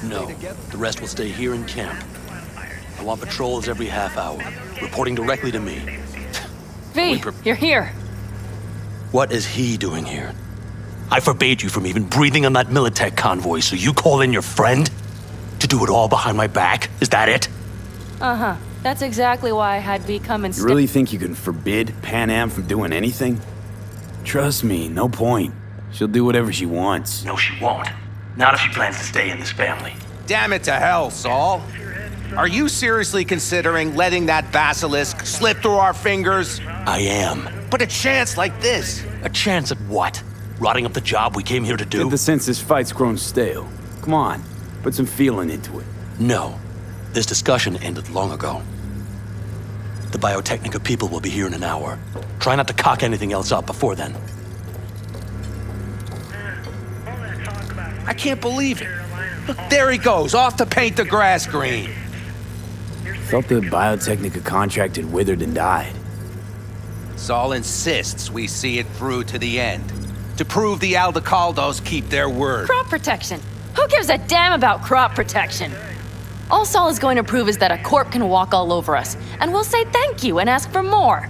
No, the rest will stay here in camp. I want patrols every half hour, reporting directly to me. V, you're here. What is he doing here? I forbade you from even breathing on that Militech convoy, so you call in your friend? To do it all behind my back? Is that it? Uh-huh. That's exactly why I had V come and You really think you can forbid Pan Am from doing anything? Trust me, no point. She'll do whatever she wants. No, she won't. Not if she plans to stay in this family. Damn it to hell, Saul. Are you seriously considering letting that basilisk slip through our fingers? I am. But a chance like this. A chance at what? Rotting up the job we came here to do? Get the sense this fight's grown stale. Come on, put some feeling into it. No. This discussion ended long ago. The Biotechnica people will be here in an hour. Try not to cock anything else up before then. I can't believe it. Look, there he goes, off to paint the grass green. Thought the Biotechnica contract had withered and died. Saul insists we see it through to the end. To prove the Aldecaldos keep their word. Crop protection. Who gives a damn about crop protection? All Saul is going to prove is that a corp can walk all over us, and we'll say thank you and ask for more.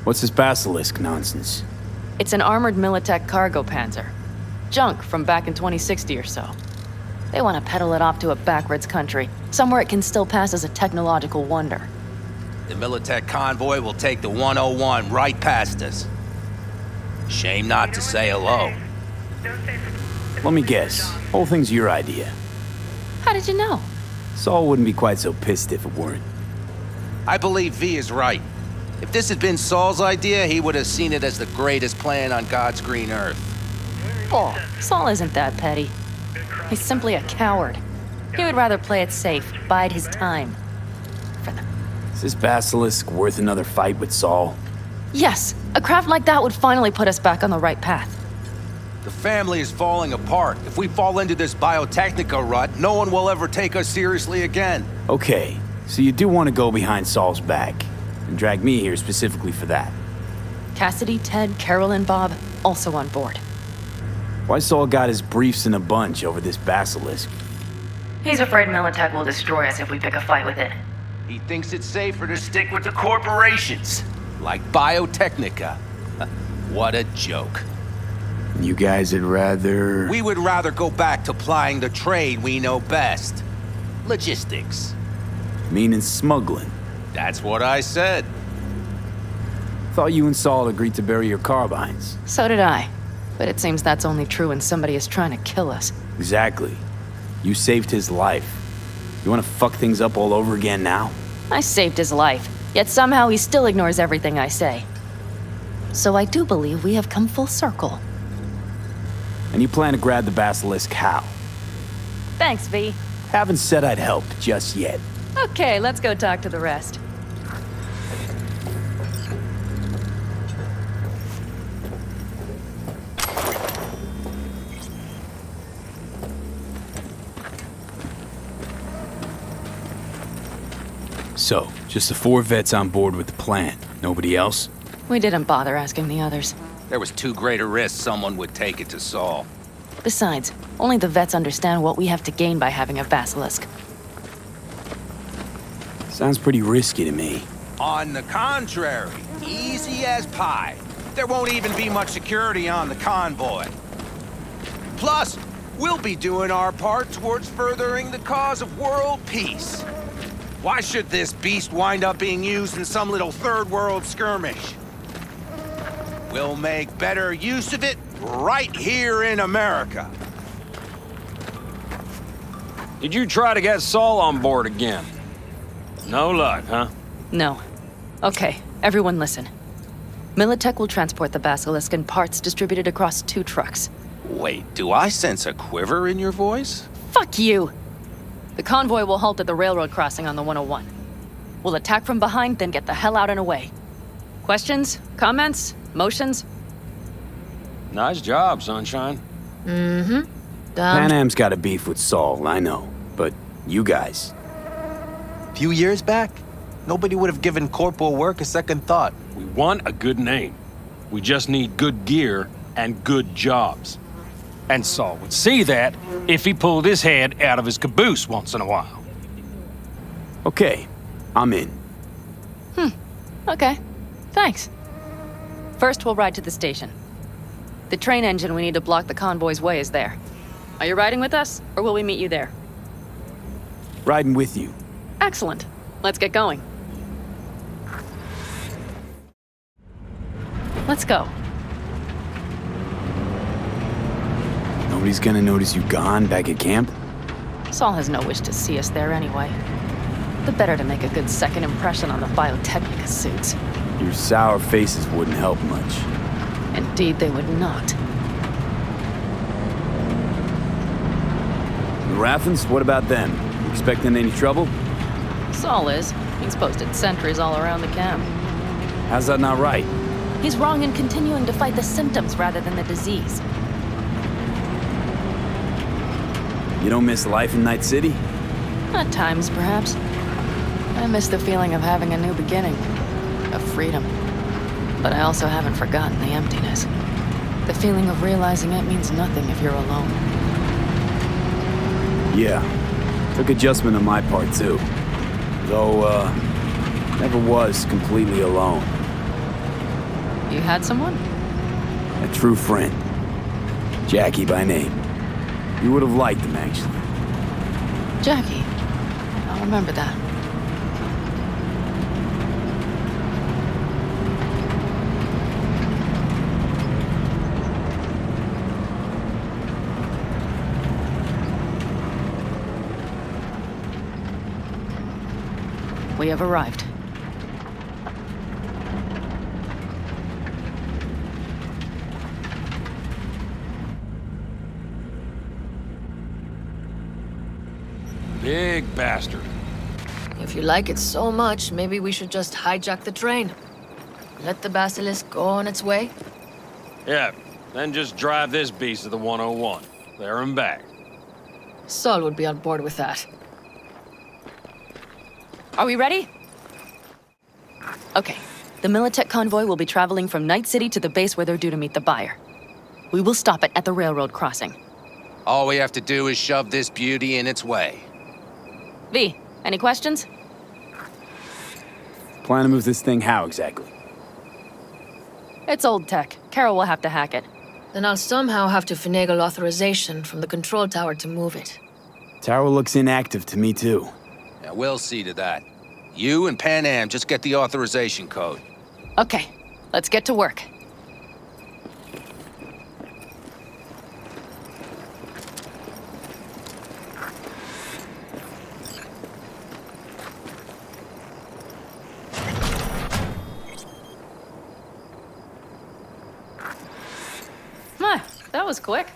What's this basilisk nonsense? It's an armored Militech cargo panzer. Junk from back in 2060 or so. They want to peddle it off to a backwards country, somewhere it can still pass as a technological wonder. The Militech convoy will take the 101 right past us. Shame not to say hello. Let me guess. Whole thing's your idea. How did you know? Saul wouldn't be quite so pissed if it weren't. I believe V is right. If this had been Saul's idea, he would have seen it as the greatest plan on God's green earth. Oh, Saul isn't that petty. He's simply a coward. He would rather play it safe, bide his time. Is this basilisk worth another fight with Saul? Yes, a craft like that would finally put us back on the right path. The family is falling apart. If we fall into this Biotechnica rut, no one will ever take us seriously again. Okay, so you do want to go behind Saul's back, and drag me here specifically for that. Cassidy, Ted, Carol, and Bob also on board. Why Saul got his briefs in a bunch over this basilisk? He's afraid Militech will destroy us if we pick a fight with it. He thinks it's safer to stick with the corporations, like Biotechnica. What a joke. You guys would rather... We would rather go back to plying the trade we know best. Logistics. Meaning smuggling. That's what I said. Thought you and Saul agreed to bury your carbines. So did I. But it seems that's only true when somebody is trying to kill us. Exactly. You saved his life. You want to fuck things up all over again now? I saved his life, yet somehow he still ignores everything I say. So I do believe we have come full circle. And you plan to grab the basilisk how? Thanks, V. Haven't said I'd help just yet. Okay, let's go talk to the rest. So, just the 4 vets on board with the plan. Nobody else? We didn't bother asking the others. There was too great a risk someone would take it to Saul. Besides, only the vets understand what we have to gain by having a basilisk. Sounds pretty risky to me. On the contrary, easy as pie. There won't even be much security on the convoy. Plus, we'll be doing our part towards furthering the cause of world peace. Why should this beast wind up being used in some little third world skirmish? We'll make better use of it right here in America. Did you try to get Saul on board again? No luck, huh? No. Okay, everyone listen. Militech will transport the basilisk in parts distributed across 2 trucks. Wait, do I sense a quiver in your voice? Fuck you! The convoy will halt at the railroad crossing on the 101. We'll attack from behind, then get the hell out and away. Questions? Comments? Motions? Nice job, Sunshine. Mm-hmm. Pan Am's got a beef with Saul, I know. But you guys... A few years back, nobody would have given corporal work a second thought. We want a good name. We just need good gear and good jobs. And Saul would see that if he pulled his head out of his caboose once in a while. Okay, I'm in. Okay, thanks. First, we'll ride to the station. The train engine we need to block the convoy's way is there. Are you riding with us, or will we meet you there? Riding with you. Excellent. Let's get going. Let's go. Nobody's gonna notice you gone back at camp? Saul has no wish to see us there anyway. The better to make a good second impression on the Biotechnica suits. Your sour faces wouldn't help much. Indeed, they would not. The Raffens, what about them? You expecting any trouble? Saul is. He's posted sentries all around the camp. How's that not right? He's wrong in continuing to fight the symptoms rather than the disease. You don't miss life in Night City? At times, perhaps. I miss the feeling of having a new beginning, of freedom. But I also haven't forgotten the emptiness. The feeling of realizing it means nothing if you're alone. Yeah. Took adjustment on my part, too. Though, never was completely alone. You had someone? A true friend. Jackie by name. You would have liked him, actually. Jackie. I'll remember that. We have arrived. Big bastard. If you like it so much, maybe we should just hijack the train. Let the basilisk go on its way. Yeah, then just drive this beast to the 101. There and back. Saul would be on board with that. Are we ready? Okay. The Militech convoy will be traveling from Night City to the base where they're due to meet the buyer. We will stop it at the railroad crossing. All we have to do is shove this beauty in its way. V, any questions? Plan to move this thing how exactly? It's old tech. Carol will have to hack it. Then I'll somehow have to finagle authorization from the control tower to move it. Tower looks inactive to me, too. Yeah, we'll see to that. You and Pan Am just get the authorization code. Okay, let's get to work. That was quick.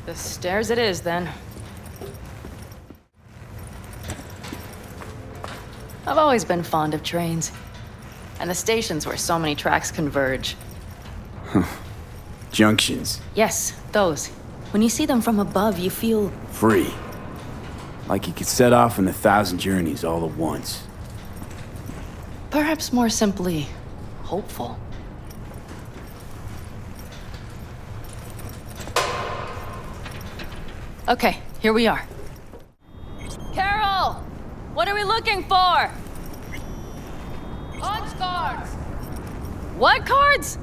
The stairs it is, then. I've always been fond of trains. And the stations where so many tracks converge. Junctions. Yes, those. When you see them from above, you feel... Free. Like you could set off on 1,000 journeys all at once. perhaps more simply, hopeful. Okay, here we are. Carol! What are we looking for? Punch cards! What cards?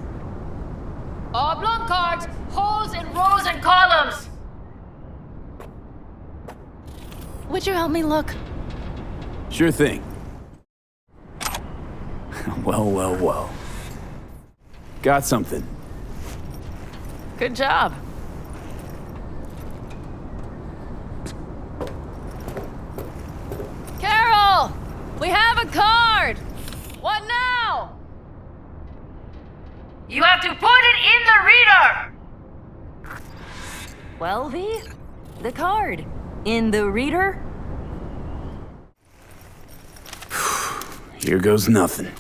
Oblong cards, holes in rows and columns! Would you help me look? Sure thing. Well. Got something. Good job. Carol! We have a card! What now? You have to put it in the reader! Well, V, the card. In the reader? Here goes nothing.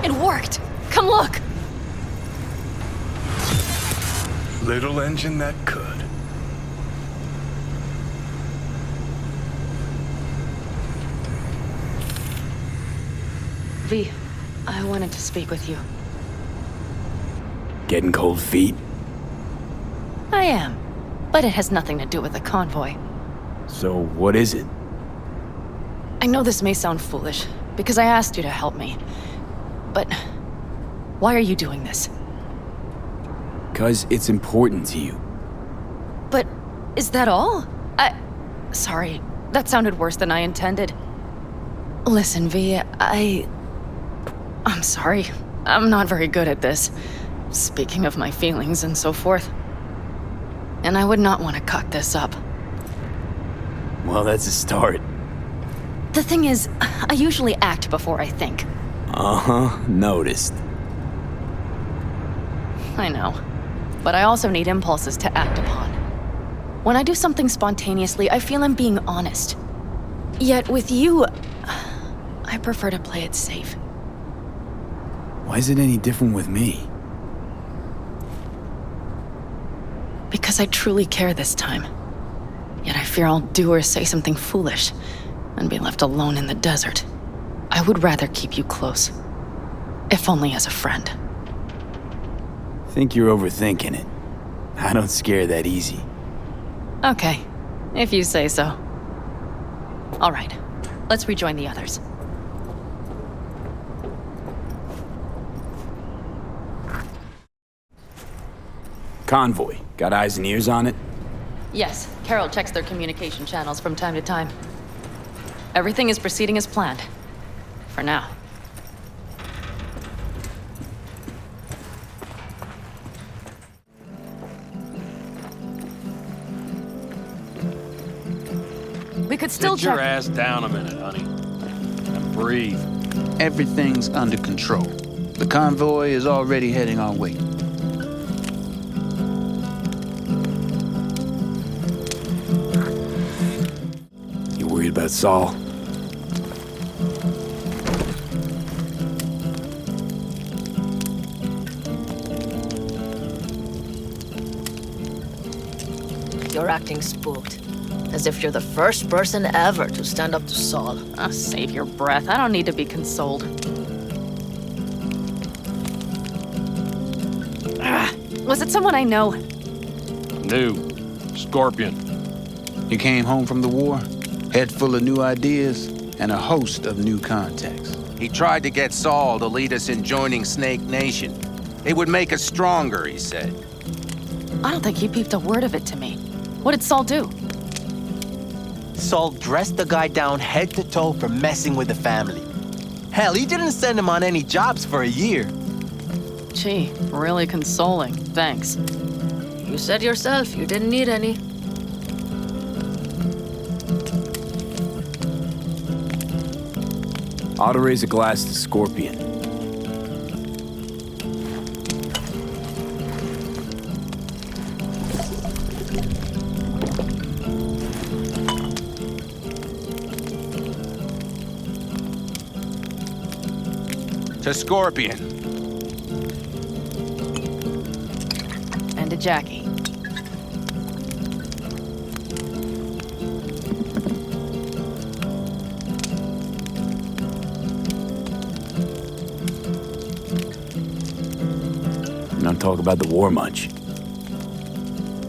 It worked! Come look! Little engine that could. V, I wanted to speak with you. Getting cold feet? I am, but it has nothing to do with the convoy. So what is it? I know this may sound foolish, because I asked you to help me. But why are you doing this? 'Cause it's important to you. But is that all? Sorry, that sounded worse than I intended. Listen, V, I'm sorry. I'm not very good at this. Speaking of my feelings and so forth. And I would not want to cock this up. Well, that's a start. The thing is, I usually act before I think. Uh-huh, noticed. I know. But I also need impulses to act upon. When I do something spontaneously, I feel I'm being honest. Yet with you, I prefer to play it safe. Why is it any different with me? Because I truly care this time. Yet I fear I'll do or say something foolish and be left alone in the desert. I would rather keep you close. If only as a friend. Think you're overthinking it. I don't scare that easy. Okay, if you say so. All right, let's rejoin the others. Convoy. Got eyes and ears on it? Yes, Carol checks their communication channels from time to time. Everything is proceeding as planned. For now. We could still Sit your check. ass down a minute, honey. And breathe. Everything's under control. The convoy is already heading our way. You worried about Saul? You're acting spooked. As if you're the first person ever to stand up to Saul. Oh, save your breath. I don't need to be consoled. Was it someone I know? New. Scorpion. He came home from the war, head full of new ideas, and a host of new contacts. He tried to get Saul to lead us in joining Snake Nation. It would make us stronger, he said. I don't think he peeped a word of it to me. What did Saul do? Saul dressed the guy down head to toe for messing with the family. Hell, he didn't send him on any jobs for a year. Gee, really consoling. Thanks. You said yourself you didn't need any. Ought to raise a glass to Scorpion. To Scorpion. And to Jackie. You don't talk about the war much.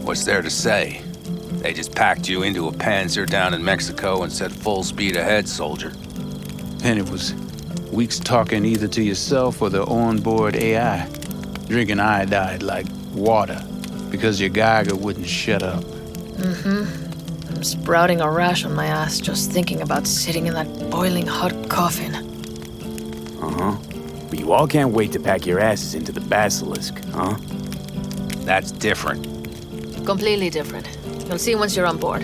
What's there to say? They just packed you into a Panzer down in Mexico and said full speed ahead, soldier. And it was weeks talking either to yourself or the onboard AI. Drinking iodide like water because your Geiger wouldn't shut up. I'm sprouting a rash on my ass just thinking about sitting in that boiling hot coffin. Uh-huh. But you all can't wait to pack your asses into the Basilisk, huh? That's different. Completely different. You'll see once you're on board.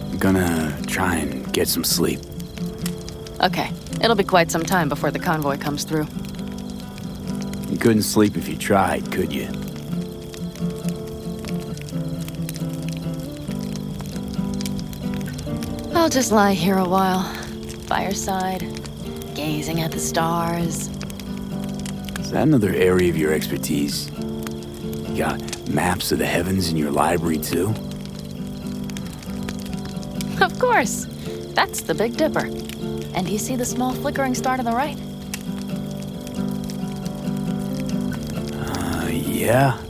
I'm gonna try and get some sleep. Okay, it'll be quite some time before the convoy comes through. You couldn't sleep if you tried, could you? I'll just lie here a while, by your side, gazing at the stars. Is that another area of your expertise? You got maps of the heavens in your library, too? Of course. That's the Big Dipper. And you see the small flickering star to the right? Yeah.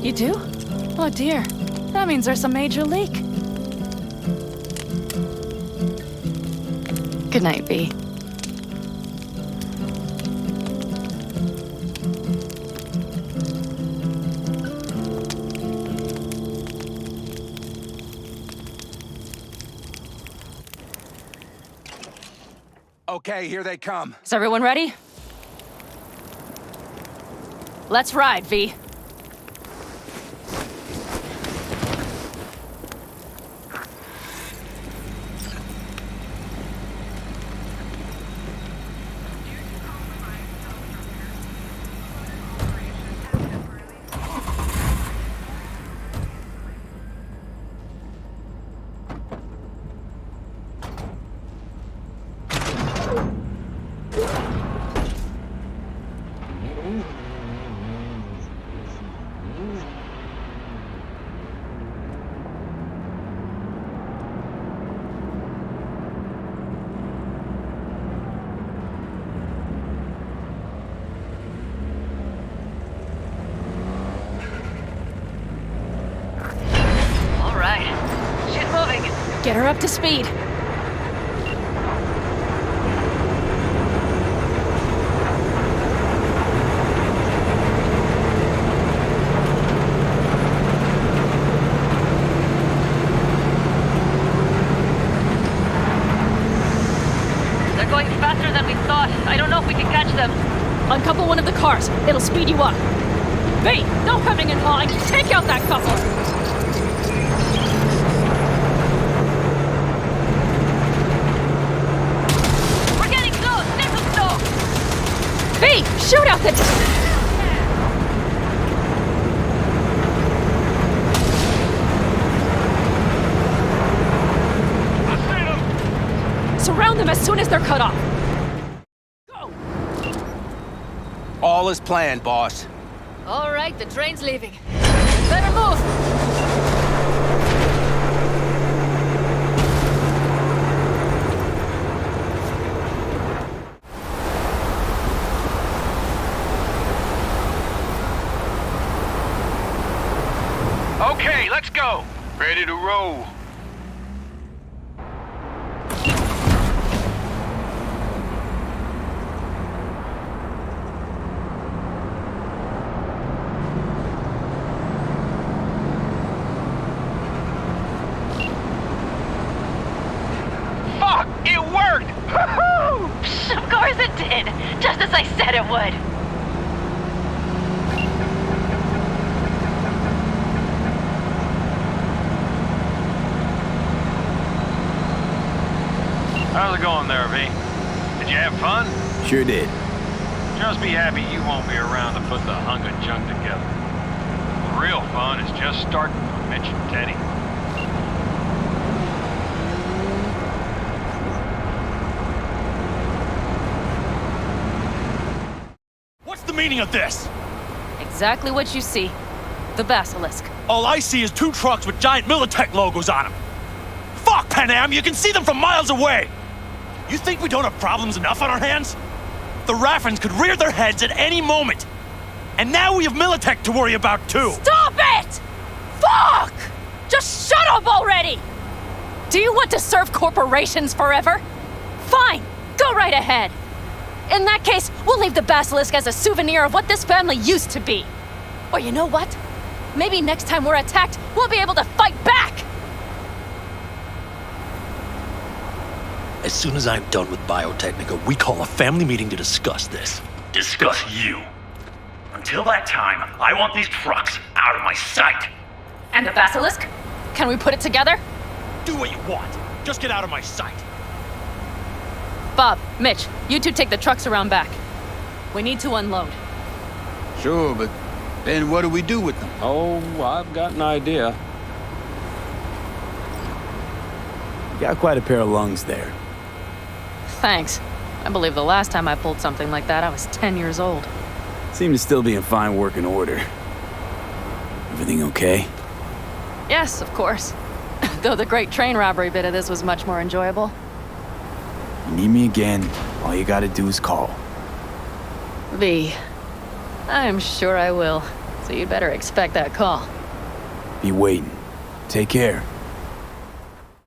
You do? Oh dear. That means there's a major leak. Good night, V. Okay, here they come. Is everyone ready? Let's ride, V. Get her up to speed. They're going faster than we thought. I don't know if we can catch them. Uncouple one of the cars. It'll speed you up. V, no hemming and hawing. Take out that couple. V, shoot out the... Surround them as soon as they're cut off. Go! All is planned, boss. All right, the train's leaving. Better move! Okay, let's go. Ready to roll. Fuck! It worked! Of course it did, just as I said it would. How's it going there, V? Did you have fun? Sure did. Just be happy you won't be around to put the hunk of junk together. The real fun is just starting for Mitch and Teddy. What's the meaning of this? Exactly what you see. The basilisk. All I see is 2 trucks with giant Militech logos on them. Fuck, Pan Am, you can see them from miles away! You think we don't have problems enough on our hands? The Raffens could rear their heads at any moment. And now we have Militech to worry about too. Stop it! Fuck! Just shut up already! Do you want to serve corporations forever? Fine, go right ahead. In that case, we'll leave the basilisk as a souvenir of what this family used to be. Or you know what? Maybe next time we're attacked, we'll be able to fight back! As soon as I'm done with Biotechnica, we call a family meeting to discuss this. Discuss you. Until that time, I want these trucks out of my sight. And the basilisk? Can we put it together? Do what you want. Just get out of my sight. Bob, Mitch, you two take the trucks around back. We need to unload. Sure, but then what do we do with them? Oh, I've got an idea. You got quite a pair of lungs there. Thanks. I believe the last time I pulled something like that, I was 10 years old. Seem to still be in fine working order. Everything okay? Yes, of course. Though the great train robbery bit of this was much more enjoyable. You need me again, all you gotta do is call. V. I'm sure I will. So you'd better expect that call. Be waiting. Take care.